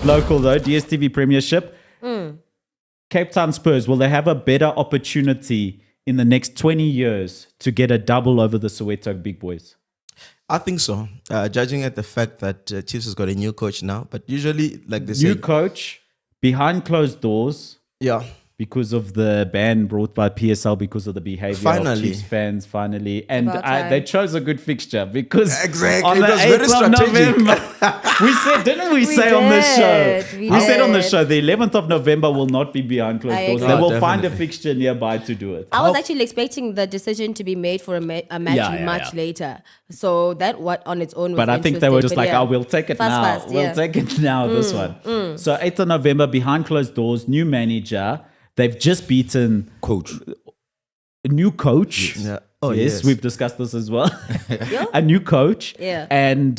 Local though, DSTV Premiership. Cape Town Spurs, will they have a better opportunity in the next 20 years to get a double over the Soweto big boys? I think so. Judging at the fact that Chiefs has got a new coach now, but usually, like they say, New coach, behind closed doors, yeah, because of the ban brought by PSL because of the behavior of Chiefs fans, finally. And they chose a good fixture because exactly. on the It was 8th very of strategic. November, we said, didn't we say on the show? We said on the show, the 11th of November will not be behind closed doors. They will find a fixture nearby to do it. I was actually expecting the decision to be made for a match much later. So that on its own was But I think they were just like, we'll take it now. Fast, we'll take it now, this one. So 8th of November, behind closed doors, new manager. They've just beaten a new coach. Yes. Yeah. Oh, yes, we've discussed this as well. A new coach. Yeah. And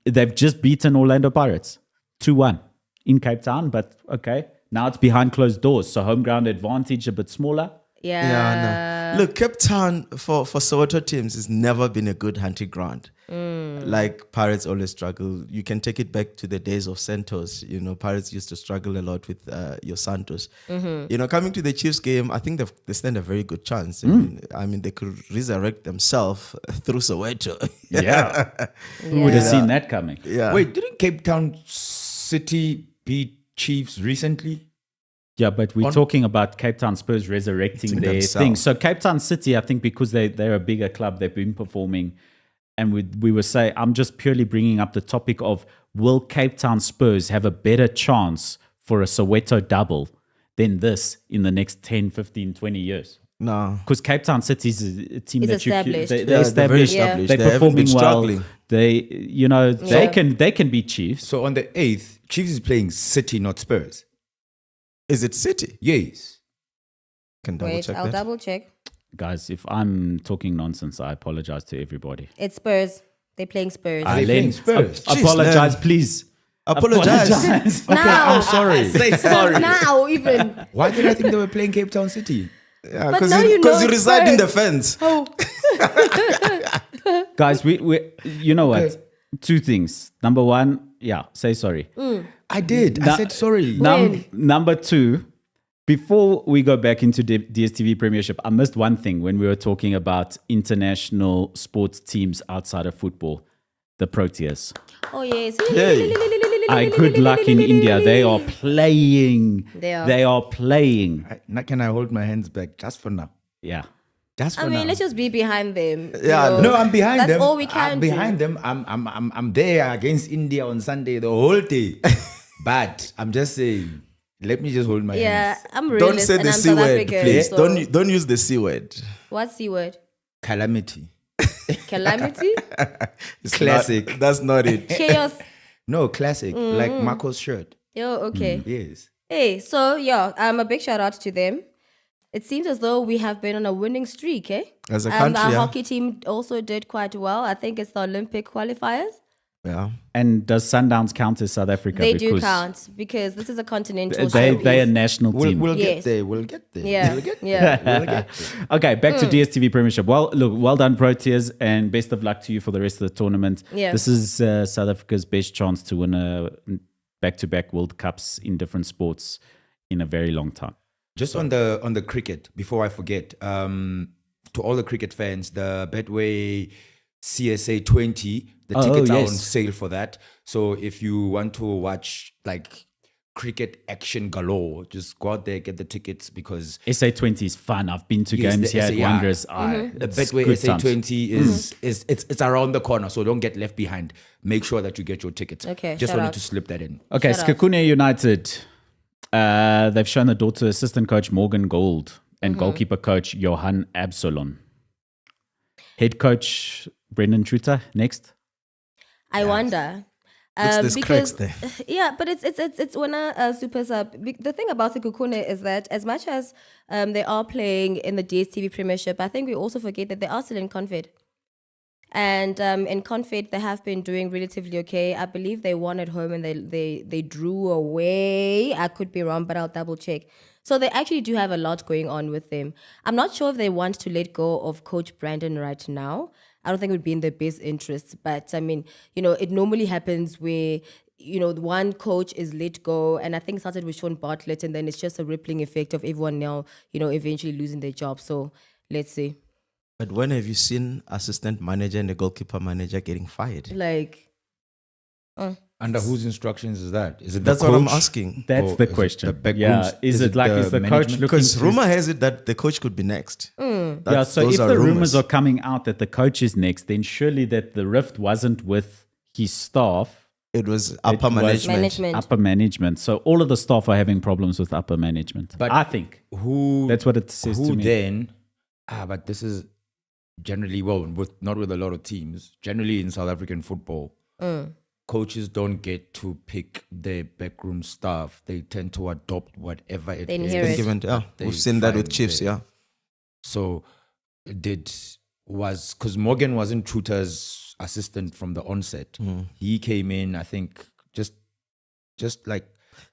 they've just beaten Orlando Pirates 2-1 in Cape Town. But okay, now it's behind closed doors. So home ground advantage a bit smaller. Yeah. No. Look, Cape Town for Soweto teams has never been a good hunting ground. Like Pirates always struggle. You can take it back to the days of Santos. You know, Pirates used to struggle a lot with your Santos. You know, coming to the Chiefs game, I think they stand a very good chance. I mean, they could resurrect themselves through Soweto. Who would have seen that coming? Yeah. Wait, didn't Cape Town City beat Chiefs recently? Yeah, but we're talking about Cape Town Spurs resurrecting their thing. So Cape Town City, I think because they're a bigger club, they've been performing. And we were saying, I'm just purely bringing up the topic of, will Cape Town Spurs have a better chance for a Soweto double than this in the next 10, 15, 20 years? No. Because Cape Town City is a team It's established. They're established. established. They're They haven't performing been well. struggling. They can beat Chiefs. So on the 8th, Chiefs is playing City, not Spurs. Is it City? Yes. Can double check I'll that. double check. Guys, if I'm talking nonsense, I apologize to everybody. It's Spurs. They're playing Spurs. Are they playing Spurs? Apologize, please. Apologize. Okay, I'm sorry. Say sorry. Now even. Why did I think they were playing Cape Town City? Yeah, But because now you know you it's reside in the Spurs. fence. Oh. Guys, we you know what? Two things. Number one, say sorry. I did. I said sorry. Number two, before we go back into DSTV Premiership, I missed one thing when we were talking about international sports teams outside of football, the Proteas. Oh yes. Good luck in India. They are playing. They are playing. Can I hold my hands back just for now? Yeah. Just for I mean, now. let's just be behind them. Yeah, No, I'm behind them. That's all we can I'm do. behind them. I'm there against India on Sunday the whole day. But I'm just saying, let me just hold my Yeah, hands. I'm Don't realist say and the I'm C South word, African, please. so- Don't use the C word. What C word? Calamity. Calamity? It's Classic. not- that's not it. Chaos? No, classic. Like Marco's shirt. Yo, okay. Yes. Hey, so a big shout out to them. It seems as though we have been on a winning streak, eh? As a country, our yeah. hockey team also did quite well. I think it's the Olympic qualifiers. Yeah. And does Sundowns count as South Africa? They do count because this is a continental They showpiece. a national team. We'll Yes. get there. We'll get there. Yeah, We'll get there. yeah. We'll get there. Okay, back to DSTV Premiership. Well, look, well done, Proteas, and best of luck to you for the rest of the tournament. Yeah. This is South Africa's best chance to win a back-to-back World Cups in different sports in a very long time. Just on the cricket, before I forget, to all the cricket fans, the Betway CSA 20, the tickets are on sale for that. So if you want to watch like cricket action galore, just go out there, get the tickets because SA20 is fun. I've been to games here at Wanderers. the Betway SA20 is it's around the corner, so don't get left behind. Make sure that you get your tickets. Okay, just shout wanted out. to slip that in. Okay, Shout out. Sekhukhune United. They've shown the door to assistant coach Morgan Gold and goalkeeper coach Johan Absalon. Head coach Brendan Truter next. I wonder. What's this cracks because there? yeah, but it's when a super sub. The thing about Sekhukhune is that as much as they are playing in the DSTV Premiership, I think we also forget that they are still in Confed. And in Confed, they have been doing relatively okay. I believe they won at home and they drew away. I could be wrong, but I'll double check. So they actually do have a lot going on with them. I'm not sure if they want to let go of Coach Brandon right now. I don't think it would be in their best interests. But I mean, it normally happens where, one coach is let go, and I think it started with Sean Bartlett, and then it's just a rippling effect of everyone now, eventually losing their job. So let's see. But when have you seen assistant manager and the goalkeeper manager getting fired? Like, under whose instructions is that? Is it that's the what I'm coach? asking. That's the question. Is it the coach looking? Because rumor has it that the coach could be next. So if the rumors are coming out that the coach is next, then surely that the rift wasn't with his staff. It was upper management. Upper management. So all of the staff are having problems with upper management. But I think that's what it says to me. Then? But this is generally not with a lot of teams. Generally in South African football. Coaches don't get to pick their backroom staff. They tend to adopt whatever it is. We've seen that with Chiefs, So because Morgan wasn't Truter's assistant from the onset. He came in, I think, just like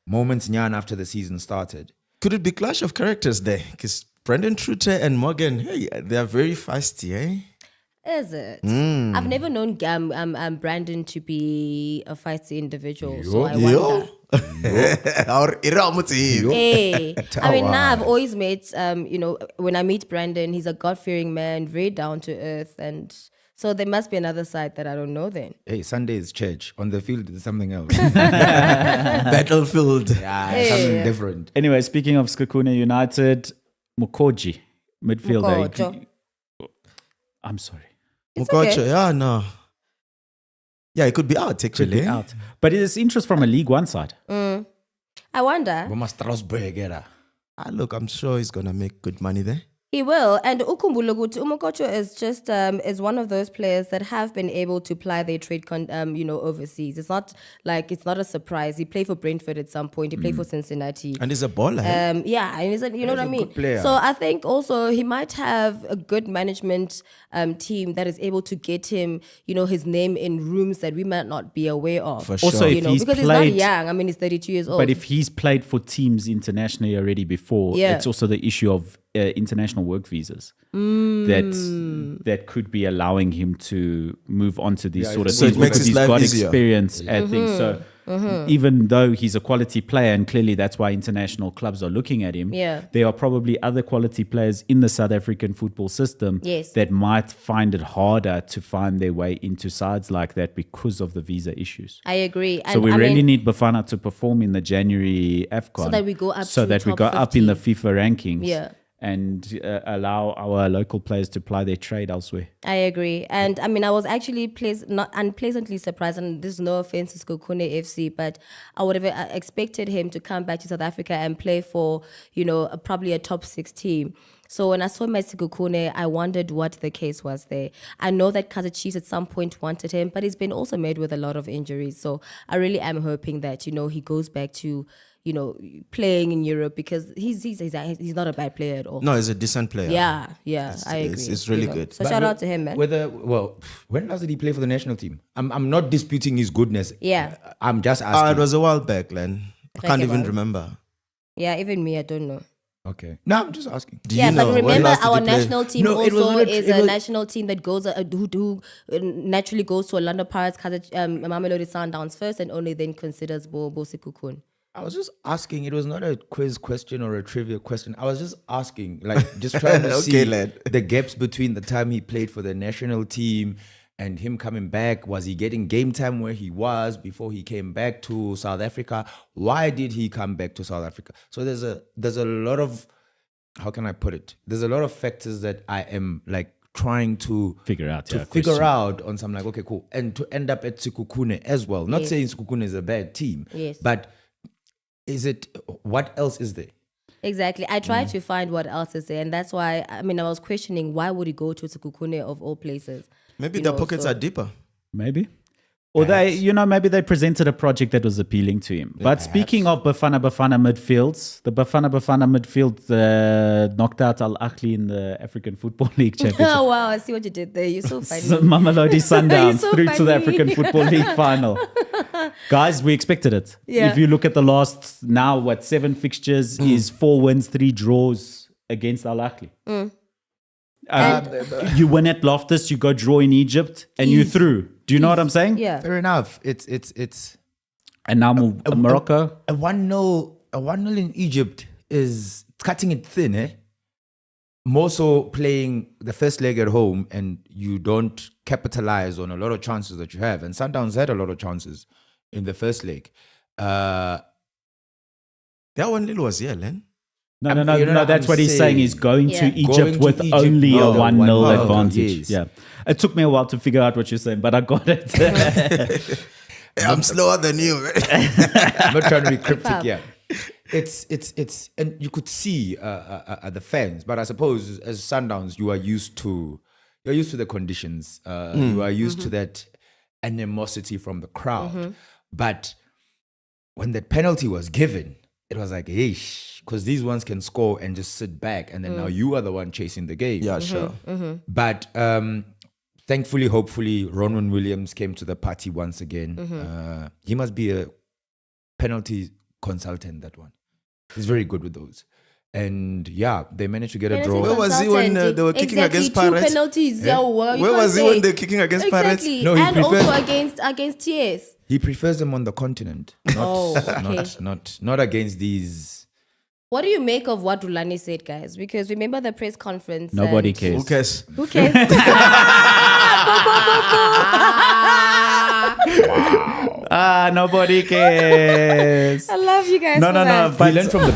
moments after the season started. Could it be clash of characters there? Because Brendan Truter and Morgan, they are very feisty, eh? Is it? I've never known Brandon to be a feisty individual, so I wonder. I mean, now I've always met, when I meet Brandon, he's a God-fearing man, very down to earth, and so there must be another side that I don't know then. Hey, Sunday is church. On the field, it's something else. Battlefield. Something different. Anyway, speaking of Sekhukhune United, Mokoji, midfielder. I'm sorry. Mokojo, Yeah, it could be out, actually. Could be out. But it is interest from a League One side. I wonder. Look, I'm sure he's going to make good money there. He will, and Ukhumbula Umokocho is just is one of those players that have been able to ply their trade, overseas. It's not a surprise. He played for Brentford at some point. He played for Cincinnati, and he's a baller. And he's what I mean. So I think also he might have a good management team that is able to get him, his name in rooms that we might not be aware of. For sure. Also, because he's not young. I mean, he's 32 years old. But if he's played for teams internationally already before, it's also the issue of international work visas that could be allowing him to move on to these sort of things because he's got experience at things. So even though he's a quality player, and clearly that's why international clubs are looking at him, there are probably other quality players in the South African football system that might find it harder to find their way into sides like that because of the visa issues. I agree. So we really need Bafana to perform in the January AFCON so that we go up up in the FIFA rankings. And allow our local players to ply their trade elsewhere. I agree. And I mean, I was actually not unpleasantly surprised, and this is no offense to Sekhukhune FC, but I would have expected him to come back to South Africa and play for, probably a top 6 team. So when I saw him at Sekhukhune, I wondered what the case was there. I know that Kaizer Chiefs at some point wanted him, but he's been also made with a lot of injuries. So I really am hoping that, he goes back to, playing in Europe, because he's not a bad player at all. No, he's a decent player. Yeah, I agree. It's really good. So shout out to him, man. When last did he play for the national team? I'm not disputing his goodness. Yeah. I'm just asking. It was a while back, Len. I can't even remember. Yeah, even me, I don't know. Okay. No, I'm just asking. But remember, our national team is a national team that goes who naturally goes to Orlando Pirates, Mamelodi Sundowns first, and only then considers Bo Sekhukhune. I was just asking. It was not a quiz question or a trivia question. I was just asking, just trying to see the gaps between the time he played for the national team and him coming back. Was he getting game time where he was before he came back to South Africa? Why did he come back to South Africa? So there's a lot of, how can I put it? There's a lot of factors that I am trying to figure out on some okay, cool. And to end up at Sekhukhune as well. Not saying Sekhukhune is a bad team, but what else is there? Exactly. I tried to find what else is there, and that's why I was questioning why would he go to Sekhukhune of all places. Maybe the pockets are deeper. Maybe. Or maybe they presented a project that was appealing to him. But speaking of Bafana midfields, the Bafana midfield knocked out Ahly in the African Football League Championship. Oh, wow. I see what you did there. You're so funny. Mamelodi Sundowns through to the African Football League final. Guys, we expected it. Yeah. If you look at the last 7 fixtures is 4 wins, 3 draws against Ahly. You win at Loftus, you go draw in Egypt, and you through. Do you know what I'm saying? Yeah. Fair enough. It's And now Morocco. a 1-0 in Egypt is cutting it thin, eh? More so playing the first leg at home and you don't capitalize on a lot of chances that you have. And Sundowns had a lot of chances in the first leg. That one little was here, Len. No. That's what he's saying. He's going to Egypt with only a 1-0 advantage. Yes. Yeah. It took me a while to figure out what you're saying, but I got it. I'm slower than you. I'm not trying to be cryptic, yeah. It's and you could see the fans, but I suppose as Sundowns, you're used to the conditions. You are used to that animosity from the crowd. But when that penalty was given, it was like, yeesh, because these ones can score and just sit back, and then now you are the one chasing the game. Yeah, sure. But thankfully, hopefully, Ronwen Williams came to the party once again. He must be a penalty consultant, that one. He's very good with those. And yeah, they managed to get a draw. Where was he when they were kicking against Pirates? Penalties. Yeah? Where was he when they're kicking against Pirates? No, and also against TS. He prefers them on the continent. Not against these. What do you make of what Rulani said, guys? Because remember the press conference. Nobody cares. Who cares? Who cares? Nobody cares. I love you guys. No. But learn from the